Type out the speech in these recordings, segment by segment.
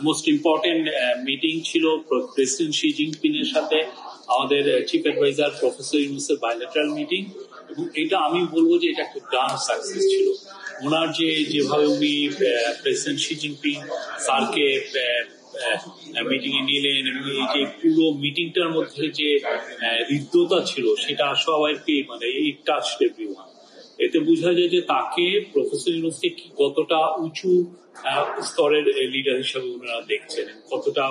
Most important meeting ছিল president Xi Jinping এর সাথে আমাদের চিফ অ্যাডভাইজার প্রফেসর ইউনূসের বাইলেটারাল মিটিং, এবং এটা আমি বলবো যে এটা একটা গ্রান্ড সাকসেস ছিল। ওনার যেভাবে উনি প্রেসিডেন্ট শি জিনপিং স্যারকে মিটিং এ নিলেন এবং এই যে পুরো মিটিংটার মধ্যে যে হৃদ্যতা ছিল সেটা সবাইকে মানে ইট টাচড এভরিওয়ান। এতে বোঝা যায় যে তাকে প্রফেসর ইউনূসকে কতটা উঁচু স্তরের লিডার হিসেবে ওনারা দেখছেন, কতটা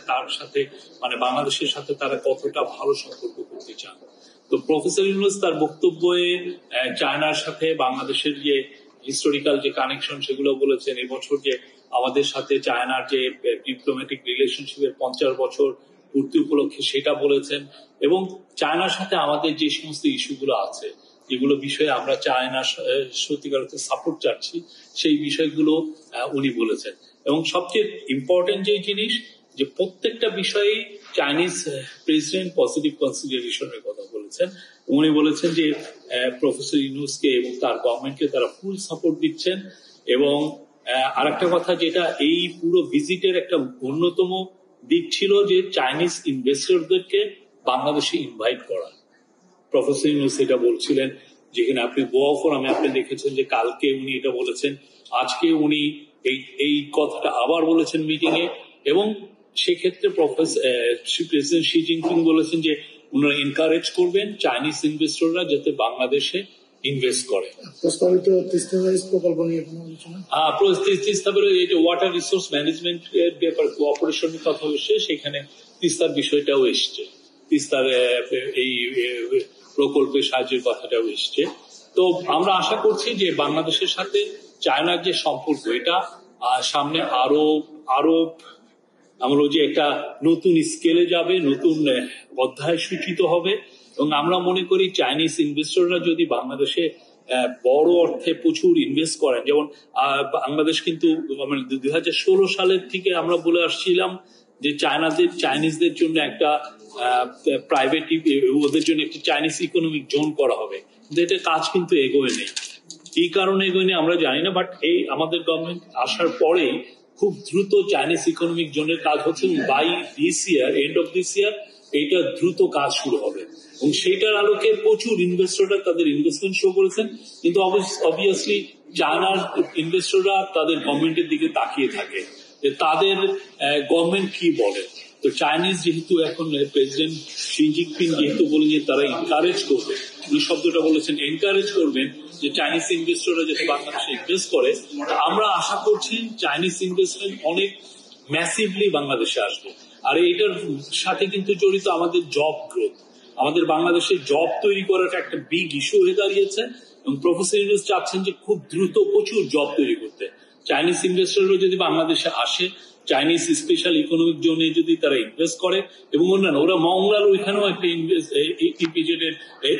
তার সাথে মানে বাংলাদেশের সাথে তারা কতটা ভালো সম্পর্ক করতে চান। তো প্রফেসর ইউনূস তার বক্তব্যে চায়নার সাথে বাংলাদেশের যে হিস্টোরিক্যাল যে কানেকশন সেগুলো বলেছেন। এবছর যে আমাদের সাথে চায়নার যে ডিপ্লোম্যাটিক রিলেশনশিপের 50 বছর পূর্তি উপলক্ষে সেটা বলেছেন, এবং চায়নার সাথে আমাদের যে সমস্ত ইস্যুগুলো আছে যেগুলো বিষয়ে আমরা চায়না সত্যিকার অর্থে সাপোর্ট চাচ্ছি সেই বিষয়গুলো উনি বলেছেন। এবং সবচেয়ে ইম্পর্টেন্ট যে জিনিস যে প্রত্যেকটা বিষয়ে চাইনিজ প্রেসিডেন্ট পজিটিভ কনসিডারেশনের কথা বলেছেন। উনি বলেছেন যে প্রফেসর ইউনূসকে এবং তার গভর্নমেন্টকে তারা ফুল সাপোর্ট দিচ্ছেন। এবং আরেকটা কথা যেটা এই পুরো ভিজিটের একটা অন্যতম দিক ছিল যে চাইনিজ ইনভেস্টরদেরকে বাংলাদেশে ইনভাইট করা। প্রফেসর ইউনূস এটা বলছিলেন, যেখানে আপনি গোয়া ফোরামে আপনি দেখেছেন যে কালকে উনি এটা বলেছেন, আজকে উনি এই কথাটা আবার বলেছেন মিটিং এ। এবং সেক্ষেত্রে প্রেসিডেন্ট শি জিনপিং বলেছেন যে উনারা এনকারেজ করবেন চাইনিজ ইনভেস্টররা যাতে বাংলাদেশে ইনভেস্ট করে। প্রস্তাবিত তিস্তা ব্যারেজ প্রকল্প নিয়ে কোনো আলোচনা? তিস্তা ব্যারেজ এই যে ওয়াটার রিসোর্স ম্যানেজমেন্ট এর ব্যাপারে কোঅপারেশনের কথা হচ্ছে, সেখানে তিস্তার বিষয়টাও এসছে, তিস্তার এই প্রকল্পের সাহায্যের কথাটাও এসছে। তো আমরা আশা করছি যে বাংলাদেশের সাথে চায়নার যে সম্পর্ক এটা সামনে আরো আমরা যে একটা নতুন স্কেলে যাবে, নতুন অধ্যায় সূচিত হবে। এবং আমরা মনে করি চাইনিজ ইনভেস্টররা যদি বাংলাদেশে বড় অর্থে প্রচুর ইনভেস্ট করেন, যেমন বাংলাদেশ কিন্তু 2016 সালের থেকে আমরা বলে আসছিলাম যে চাইনিজদের জন্য একটা প্রাইভেট ওদের জন্য একটা চাইনিজ ইকোনমিক জোন করা হবে, কিন্তু এটা কাজ কিন্তু এগোয় নেই। এই কারণে এগোয় নেই আমরা জানি না, বাট এই আমাদের গভর্নমেন্ট আসার পরেই খুব দ্রুত চাইনিজ ইকোনমিক জোনের কাজ হচ্ছে। By this year, end of this year এইটা দ্রুত কাজ শুরু হবে, এবং সেইটার আলোকে প্রচুর ইনভেস্টররা তাদের ইনভেস্টমেন্ট শো করেছেন। কিন্তু অবভিয়াসলি চায়নার ইনভেস্টররা তাদের গভর্নমেন্টের দিকে তাকিয়ে থাকে যে তাদের গভর্নমেন্ট কি বলে। তো চাইনিজ যেহেতু এখন প্রেসিডেন্ট শি জিনপিং যেহেতু বলেন যে তারা এনকারেজ করবে, উনি শব্দটা বলেছেন এনকারেজ করবেন যে চাইনিজ ইনভেস্টররা যাতে বাংলাদেশে ইনভেস্ট করে, আমরা আশা করছি চাইনিজ ইনভেস্টমেন্ট অনেক ম্যাসিভলি বাংলাদেশে আসবে। আর এটার সাথে কিন্তু জড়িত আমাদের জব গ্রোথ, আমাদের বাংলাদেশে জব তৈরি করাটা একটা বিগ ইস্যু হয়ে দাঁড়িয়েছে। এবং প্রফেসর ইউনূস চাচ্ছেন যে খুব দ্রুত প্রচুর জব তৈরি করতে। চাইনিজ ইনভেস্টররা যদি বাংলাদেশে আসে, চাইনিজ স্পেশাল ইকোনমিক জোনে যদি তারা ইনভেস্ট করে, এবং অন্যান্য ওরা মংলার ওইখানেও একটা ইপিজেড এর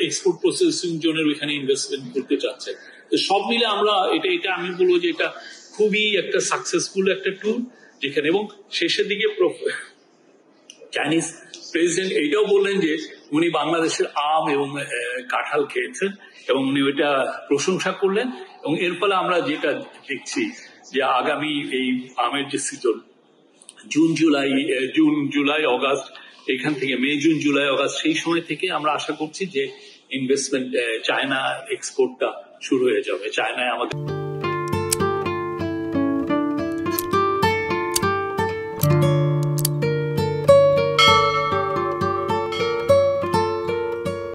এক্সপোর্ট প্রসেসিং জোনের ওইখানে ইনভেস্টমেন্ট করতে চাচ্ছে। তো সব মিলে আমরা এটা আমি বলবো যে এটা খুবই একটা সাকসেসফুল একটা ট্যুর যেখানে, এবং শেষের দিকে চাইনিজ প্রেসিডেন্ট এটাও বললেন যে উনি বাংলাদেশের আম এবং কাঁঠাল খেয়েছেন এবং উনি ওইটা প্রশংসা করলেন। এবং এর ফলে আমরা যেটা দেখছি যে আগামী এই আমের যে সিজন জুন জুলাই অগাস্ট, এখান থেকে মে জুন জুলাই অগাস্ট, সেই সময় থেকে আমরা আশা করছি যে ইনভেস্টমেন্ট চায়না এক্সপোর্টটা শুরু হয়ে যাবে। চায়নায় আমাদের